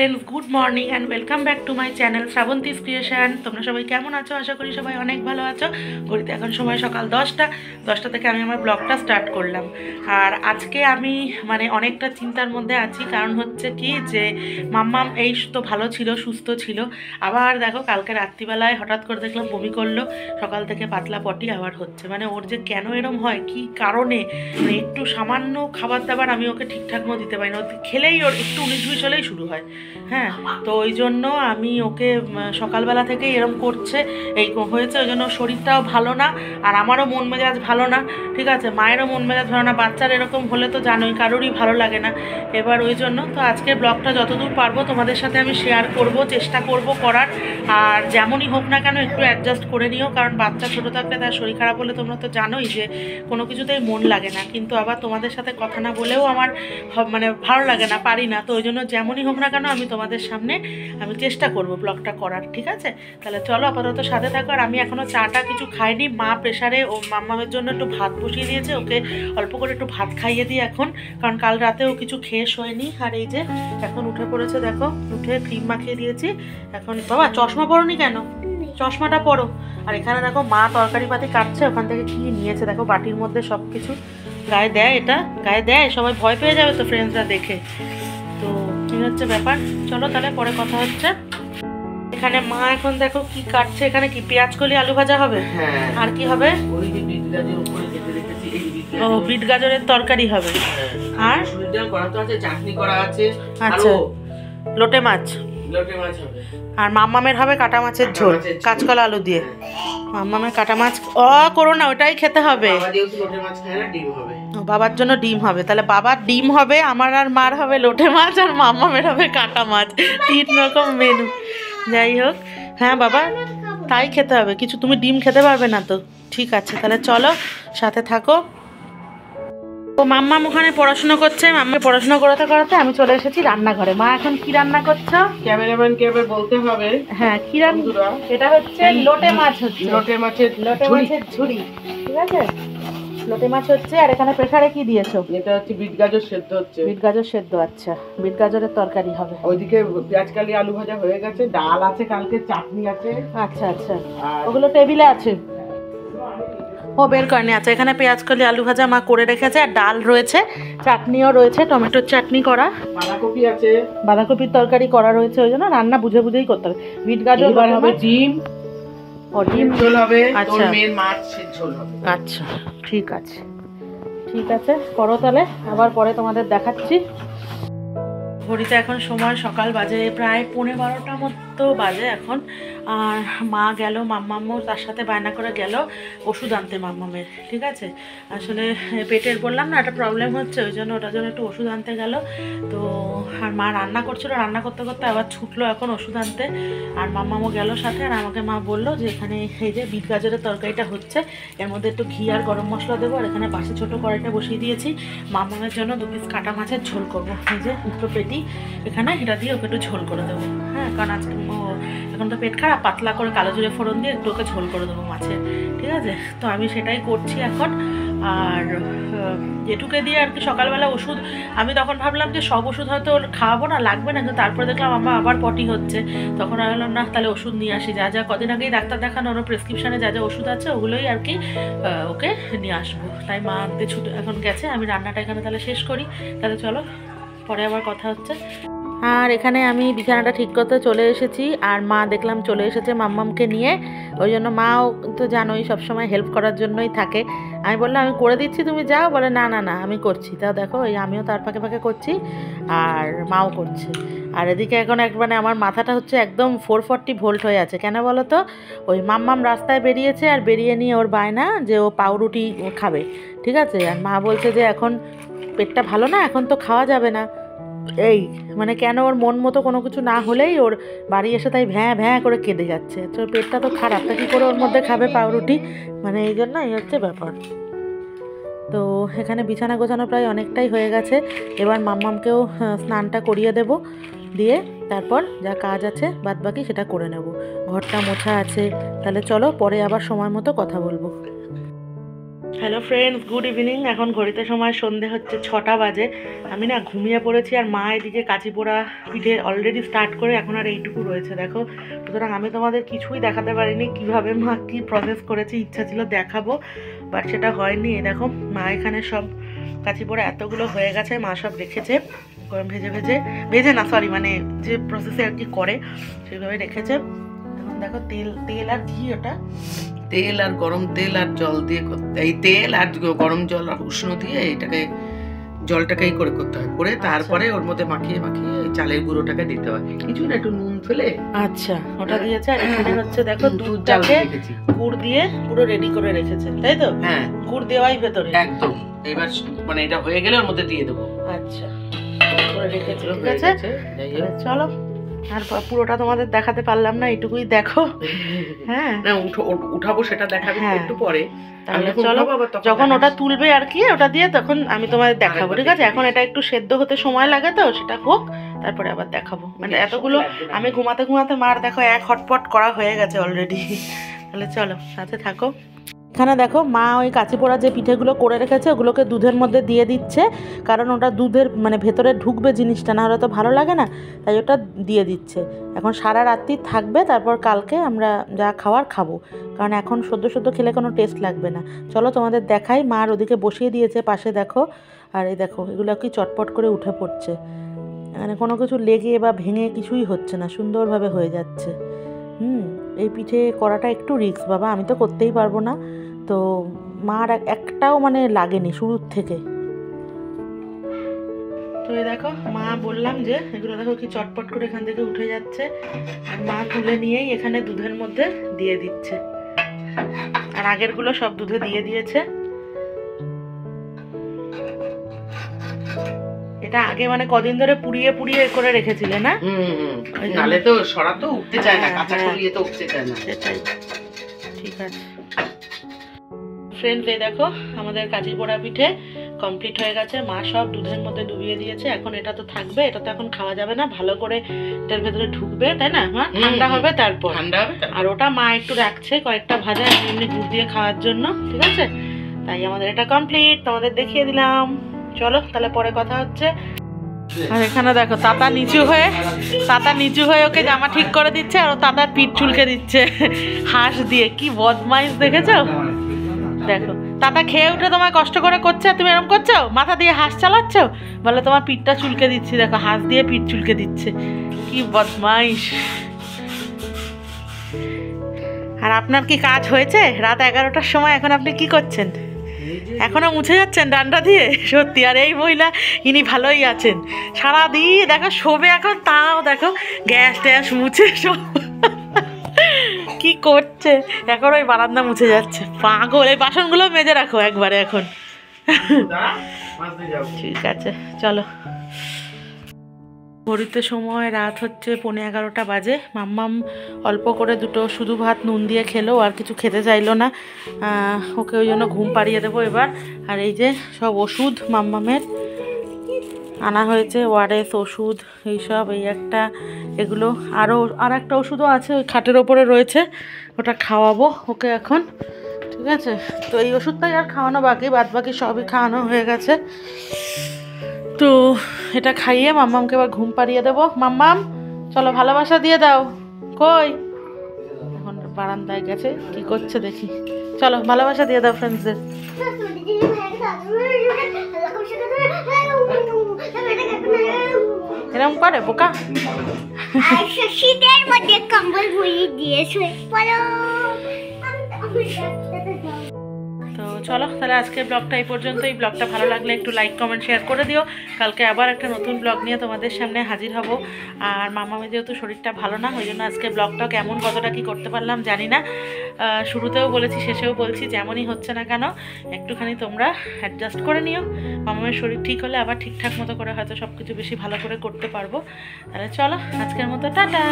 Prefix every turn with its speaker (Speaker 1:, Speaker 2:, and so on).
Speaker 1: Friends good morning and welcome back to my channel Shravanti's creation. তোমরা সবাই কেমন আছো? আশা করি সবাই অনেক ভালো আছো। ঘড়িতে এখন সময় সকাল 10টা থেকে আমি আমার ব্লগটা স্টার্ট করলাম। আর আজকে আমি অনেকটা চিন্তার মধ্যে আছি, কারণ হচ্ছে কি যে মাম্মাম এই তো ভালো ছিল, সুস্থ ছিল, আবার দেখো কালকে রাত্রিবেলায় হঠাৎ করে দেখলাম বমি করলো, সকাল থেকে পাতলা পটি আবার হচ্ছে। ওর যে কেন এরম হয়, কি কারণে, একটু সামান্য খাবার দাবার আমি ওকে ঠিকঠাক মতো দিতে পারি না, খেলেই ওর একটু 19-20 হলেই শুরু হয়। হ্যাঁ, তো ওই জন্য আমি ওকে সকালবেলা থেকেই এরম করছে, এই হয়েছে, ওই জন্য শরীরটাও ভালো না, আর আমারও মন মেজাজ ভালো না। ঠিক আছে, মায়েরও মন মেজাজ ভালো না, বাচ্চার এরকম হলে তো জানোই কারোরই ভালো লাগে না। এবার ওই জন্য তো আজকের ব্লগটা যতদূর পারবো তোমাদের সাথে আমি শেয়ার করব, চেষ্টা করব করার। আর যেমনই হোক না কেন একটু অ্যাডজাস্ট করে নিও, কারণ বাচ্চা ছোটো থাকলে তার শরীর খারাপ হলে তোমরা তো জানোই যে কোনো কিছুতেই মন লাগে না, কিন্তু আবার তোমাদের সাথে কথা না বলেও আমার ভালো লাগে না, পারি না। তো ওই জন্য যেমনই হোক না কেন আমি তোমাদের সামনে আমি চেষ্টা করব ব্লগটা করার। ঠিক আছে, তাহলে চলো আপাতত সাথে থাকো। আর আমি এখনও চাটা কিছু খাইনি, মা প্রেশারে ও মাম্মামের জন্য একটু ভাত বসিয়ে দিয়েছে, ওকে অল্প করে একটু ভাত খাইয়ে দিই এখন, কারণ কাল রাতেও কিছু খেয়ে শোয়নি। আর এই যে এখন উঠে পড়েছে, দেখো উঠে ক্রিম মাখিয়ে দিয়েছি। এখন বাবা চশমা পরোনি কেন? চশমাটা পরো। আর এখানে দেখো মা তরকারি পাতি কাটছে, ওখান থেকে কি নিয়েছে দেখো, বাটির মধ্যে সব কিছু গায়ে দেয়, এটা গায়ে দেয়, সবাই ভয় পেয়ে যাবে তো ফ্রেন্ডসরা দেখে। তো কি হচ্ছে ব্যাপার, চলো তাহলে পরে কথা হচ্ছে। এখানে মা এখন দেখো কি কাটছে, এখানে কি পেঁয়াজ কলি আলু ভাজা হবে, আর কি হবে? ও বিট গাজরের তরকারি হবে, আর
Speaker 2: চাটনি করা আছে,
Speaker 1: আচ্ছা লোটে মাছ
Speaker 2: হবে,
Speaker 1: আর মাম্মামের হবে কাটা মাছের ঝোল কাঁচকলা আলু দিয়ে। মাম্মামের কাটা মাছ করো না, ওটাই খেতে হবে। বাবার জন্য ডিম হবে, তাহলে বাবার ডিম হবে, আমার আর মার হবে লোটে মাছ, আর মাম্মামের হবে কাটা মাছ। 3 রকম মেনু। যাই হোক, হ্যাঁ বাবা তাই খেতে হবে, কিছু তুমি ডিম খেতে পারবে না তো? ঠিক আছে, তাহলে চলো সাথে থাকো। ও মাম্মাম ওখানে পড়াশোনা করছে, মাম্মা পড়াশোনা করাতে করাতে আমি চলে এসেছি রান্নাঘরে। মা এখন কি রান্না করছো?
Speaker 2: ক্যামেরাম্যানকে এবার বলতে হবে।
Speaker 1: হ্যাঁ, কি রান্না? এটা হচ্ছে লোটে মাছ, হচ্ছে
Speaker 2: লোটে মাছের
Speaker 1: ঝুড়ি। ঠিক আছে, লোটে মাছ হচ্ছে। আর এখানে প্রেসারে কি দিয়েছো?
Speaker 2: এটা হচ্ছে বিট গাজর সেদ্ধ হচ্ছে।
Speaker 1: বিট গাজর সেদ্ধ, আচ্ছা বিট গাজরের তরকারি হবে।
Speaker 2: ওইদিকে পেঁয়াজ কালি আলু ভাজা হয়ে গেছে, ডাল আছে, কালকে চাটনি আছে।
Speaker 1: আচ্ছা আচ্ছা, ওগুলো টেবিলে আছে, ও বের করেনি। আচ্ছা, এখানে পেঁয়াজ কলি আলু ভাজা মা করে রেখেছে, আর ডাল রয়েছে, চাটনিও রয়েছে, টমেটোর চাটনি করা,
Speaker 2: বাঁধাকপি আছে,
Speaker 1: বাঁধাকপির তরকারি করা রয়েছে। ওই জন্য রান্না বুঝে বুঝেই করতে হবে। বিট গাজর
Speaker 2: হবে, ডিম,
Speaker 1: ও ডিম
Speaker 2: ঝোল হবে,
Speaker 1: আচ্ছা
Speaker 2: মেন মাছের ঝোল হবে।
Speaker 1: আচ্ছা ঠিক আছে, ঠিক আছে করো তাহলে, আবার পরে তোমাদের দেখাচ্ছি। ঘড়িতে এখন সময় সকাল বাজে প্রায় 11:15 মতো বাজে এখন। আর মা গেল, মাম্মামও তার সাথে বায়না করে গেল ওষুধ আনতে মাম্মামের। ঠিক আছে, আসলে পেটের বললাম না একটা প্রবলেম হচ্ছে, ওই জন্য ওটার জন্য একটু ওষুধ আনতে গেল। তো আর মা রান্না করছিল, রান্না করতে করতে আবার ছুটলো এখন ওষুধ আনতে, আর মাম্মামও গেল সাথে। আর আমাকে মা বললো যে এখানে এই যে বিট গাজরের তরকারিটা হচ্ছে, এর মধ্যে একটু ঘি আর গরম মশলা দেবো, আর এখানে পাশে ছোটো কড়াইটা বসিয়ে দিয়েছি, মাম্মামের জন্য 2 পিস কাটা মাছের ঝোল করবো। এই যে দুটো পেটি এখানে, এটা দিয়ে ওকে একটু ঝোল করে দেবো। হ্যাঁ, কারণ আজকে এখন তো পেট খারাপ, পাতলা করে কালো জিরে ফোড়ন দিয়ে একটু ওকে ঝোল করে দেবো মাছের। ঠিক আছে, তো আমি সেটাই করছি এখন। আর এটুকে দিয়ে আর কি সকালবেলা ওষুধ, আমি তখন ভাবলাম যে সব ওষুধ হয়তো খাওয়াবো না, লাগবে না, কিন্তু তারপরে দেখলাম আমার আবার পটি হচ্ছে। তখন আমি বললাম না, তাহলে ওষুধ নিয়ে আসি, যা যা কদিন আগেই ডাক্তার দেখানো, ওর প্রেসক্রিপশানে যা যা ওষুধ আছে ওগুলোই আর কি ওকে নিয়ে আসবো। তাই মা আনতে ছুটে এখন গেছে, আমি রান্নাটা এখানে তাহলে শেষ করি। তাহলে চলো পরে আবার কথা হচ্ছে। আর এখানে আমি বিছানাটা ঠিক করতে চলে এসেছি, আর মা দেখলাম চলে এসেছে মাম্মামকে নিয়ে। ওই জন্য মাও তো জানোই সবসময় হেল্প করার জন্যই থাকে। আমি বললাম আমি করে দিচ্ছি, তুমি যাও, বলে না না না আমি করছি। তাও দেখো এই আমিও তার ফাঁকে ফাঁকে করছি, আর মাও করছে। আর এদিকে এখন আমার মাথাটা হচ্ছে একদম 440 ভোল্ট হয়ে আছে। কেন বলো তো? ওই মাম্মাম রাস্তায় বেরিয়েছে, আর বেরিয়ে নিয়ে ওর বায়না যে ও পাউরুটি খাবে। ঠিক আছে, আর মা বলছে যে এখন পেটটা ভালো না, এখন তো খাওয়া যাবে না। এই কেন ওর মন মতো কোনো কিছু না হলেই ওর বাড়ি এসে তাই ভ্যাঁ ভ্যাঁ করে কেঁদে যাচ্ছে। তো পেটটা তো খারাপ, তা কী করে ওর মধ্যে খাবে পাউরুটি? এই জন্য এই হচ্ছে ব্যাপার। তো এখানে বিছানা গোছানো প্রায় অনেকটাই হয়ে গেছে। এবার মাম্মামকেও স্নানটা করিয়ে দেব, দিয়ে তারপর যা কাজ আছে বাদবাকি সেটা করে নেব। ঘরটা মোছা আছে। তাহলে চলো পরে আবার সময় মতো কথা বলবো। Hello friends, good evening. এখন ঘড়িতে সময় সন্ধে হচ্ছে 6টা বাজে। আমি না ঘুমিয়ে পড়েছি, আর মা এদিকে কাঁচি পোড়া পিঠে অলরেডি স্টার্ট করে এখন আর এইটুকু রয়েছে দেখো। সুতরাং আমি তোমাদের কিছুই দেখাতে পারিনি কিভাবে মা কী প্রসেস করেছে। ইচ্ছা ছিল দেখাবো, বাট সেটা হয়নি। এই দেখো মা এখানে সব কাঁচি পোড়া এতগুলো হয়ে গেছে, মা সব রেখেছে ভেজে না, সরি, মানে যে প্রসেসে আর কি করে সেইভাবে রেখেছে। এখন দেখো তেল আর ঘি, ওটা
Speaker 2: তেল আর গরম তেল আর জল দিয়ে করতে, এই তেল আর গরম জল আর উষ্ণ দিয়ে এটাকে জলটাকেই করে করতে হয়, করে তারপরে ওর মধ্যে মাখিয়ে চালের গুঁড়োটাকে দিতে হয়, কিছু না একটু নুন ফেলে।
Speaker 1: আচ্ছা, ওটা দিয়েছে। আর এখানে হচ্ছে দেখো দুধটাকে গুড় দিয়ে পুরো রেডি করে রেখেছে, তাই তো?
Speaker 2: হ্যাঁ,
Speaker 1: গুড় দেওয়াই ভেতরে
Speaker 2: একদম। এবার মানে এটা হয়ে গেলে ওর মধ্যে দিয়ে দেবো।
Speaker 1: আচ্ছা, করে রেখেছে, ঠিক আছে। চলো, আর পুরোটা তোমাদের দেখাতে পারলাম না, এইটুকুই দেখো। হ্যাঁ,
Speaker 2: না উঠাবো, সেটা দেখাবো একটু পরে।
Speaker 1: তাহলে চলো, যখন ওটা তুলবে আর কি, ওটা দিয়ে তখন আমি তোমাদের দেখাবো, ঠিক আছে? এখন এটা একটু সেদ্ধ হতে সময় লাগে, তো সেটা হোক, তারপরে আবার দেখাবো। মানে এতগুলো আমি ঘুমাতে মার দেখো এক হটপট করা হয়ে গেছে অলরেডি। তাহলে চলো, সাথে থাকো। এখানে দেখো মা ওই কাঁচি পোড়া যে পিঠেগুলো করে রেখেছে ওগুলোকে দুধের মধ্যে দিয়ে দিচ্ছে, কারণ ওটা দুধের মানে ভেতরে ঢুকবে জিনিসটা, না হলে তো ভালো লাগে না, তাই ওটা দিয়ে দিচ্ছে। এখন সারা রাত্রি থাকবে, তারপর কালকে আমরা যা খাওয়ার খাবো, কারণ এখন সদ্য খেলে কোনো টেস্ট লাগবে না। চলো তোমাদের দেখাই। মার ওদিকে বসিয়ে দিয়েছে পাশে দেখো, আর এই দেখো এগুলো কি চটপট করে উঠে পড়ছে, মানে কোনো কিছু লেগে বা ভেঙে কিছুই হচ্ছে না, সুন্দরভাবে হয়ে যাচ্ছে। এই পিঠে করাটা একটু রিস্ক বাবা, আমি তো করতেই পারবো না, তো মার একটাও মানে লাগেনি শুরুর থেকে। তো এই দেখো মা বললাম যে এগুলো দেখো কি চটপট করে এখান থেকে উঠে যাচ্ছে, আর মা তুলে নিয়েই এখানে দুধের মধ্যে দিয়ে দিচ্ছে, আর আগেরগুলো সব দুধে দিয়ে দিয়েছে। এটা আগে মানে কদিন ধরে পুড়িয়ে করে রেখেছিলে না?
Speaker 2: নালে তো সরাতো উঠতে চায় না, কাঁচা করিয়ে তো উঠতে চায় না।
Speaker 1: সেটাই, ঠিক আছে ফ্রেন্ডস। এই দেখো আমাদের কাঁচি পোড়া পিঠে কমপ্লিট হয়ে গেছে, মা সব দুধের মধ্যে ডুবিয়ে দিয়েছে। এখন এটা তো থাকবে, এটা তো এখন খাওয়া যাবে না, ভালো করে এটার ভেতরে ঢুকবে, তাই না মা? ঠান্ডা হবে তারপর। আর ওটা মা একটু রাখছে কয়েকটা ভাজা এমনি গুড় দিয়ে খাওয়ার জন্য, ঠিক আছে? তাই আমাদের এটা কমপ্লিট, তোমাদের দেখিয়ে দিলাম। চলো তাহলে পরে কথা হচ্ছে। আর এখানে দেখো তাতা নিচু হয়ে ওকে জামা ঠিক করে দিচ্ছে, আর ও তাতার পিঠ চুলকে দিচ্ছে হাঁস দিয়ে। কি বদমাইশ দেখেছো? দেখো তাতা খেয়ে উঠে তোমায় কষ্ট করে করছে, আর তুমি এরকম করছো, মাথা দিয়ে হাঁস চালাচ্ছ, বলে তোমার পিঠটা চুলকে দিচ্ছি। দেখো হাঁস দিয়ে পিঠ চুলকে দিচ্ছে, কি বদমাইশ। আর আপনার কি কাজ হয়েছে? রাত 11টার সময় এখন আপনি কি করছেন? এখনো মুছে যাচ্ছেন ডান্ডা দিয়ে? সত্যি, আর এই মহিলা ইনি ভালোই আছেন, সারাদিন দেখো শোবে এখন, তাও দেখো গ্যাস ট্যাস মুছে সব কি করছে। এখন ওই বারান্দা মুছে যাচ্ছে, পাগল। এই বাসনগুলো মেজে রাখো একবারে এখন। ঠিক আছে চলো। ঘড়িতে সময় রাত হচ্ছে 11:15 বাজে। মাম্মাম অল্প করে দুটো শুধু ভাত নুন দিয়ে খেলো, আর কিছু খেতে চাইলো না, ওকে ওই জন্য ঘুম পাড়িয়ে দেবো এবার। আর এই যে সব ওষুধ মাম্মামের আনা হয়েছে, ওআরএস ওষুধ এইসব, এই একটা, এগুলো আর একটা ওষুধও আছে ওই খাটের ওপরে রয়েছে, ওটা খাওয়াবো ওকে এখন, ঠিক আছে? তো এই ওষুধটাই আর খাওয়ানো বাকি, বাদ বাকি সবই খাওয়ানো হয়ে গেছে। তো এটা খাইয়ে মাম্মামকে এবার ঘুম পাড়িয়ে দেবো। মাম্মাম চলো, ভালোবাসা দিয়ে দাও। কই? এখন বারান্দায় গেছে, কি করছে দেখি। চলো ভালোবাসা দিয়ে দাও ফ্রেন্ডসদের। এরকম করে বোকা।
Speaker 3: শীতের মধ্যে কম্বল ভরিয়ে দিয়ে শুয়ে পড়ো।
Speaker 1: তো চলো তাহলে আজকের ব্লগটা এই পর্যন্ত। এই ব্লগটা ভালো লাগলে একটু লাইক কমেন্ট শেয়ার করে দিও। কালকে আবার একটা নতুন ব্লগ নিয়ে তোমাদের সামনে হাজির হব। আর মামামের যেহেতু শরীরটা ভালো না, ওই জন্য আজকে ব্লগটা কেমন কতটা কি করতে পারলাম জানি না। শুরুতেও বলেছি, শেষেও বলছি, যেমনই হচ্ছে না কেন একটুখানি তোমরা অ্যাডজাস্ট করে নিও। মামামের শরীর ঠিক হলে আবার ঠিকঠাক মতো করে হয়তো সব কিছু বেশি ভালো করে করতে পারবো। তাহলে চলো আজকের মতো টাটা।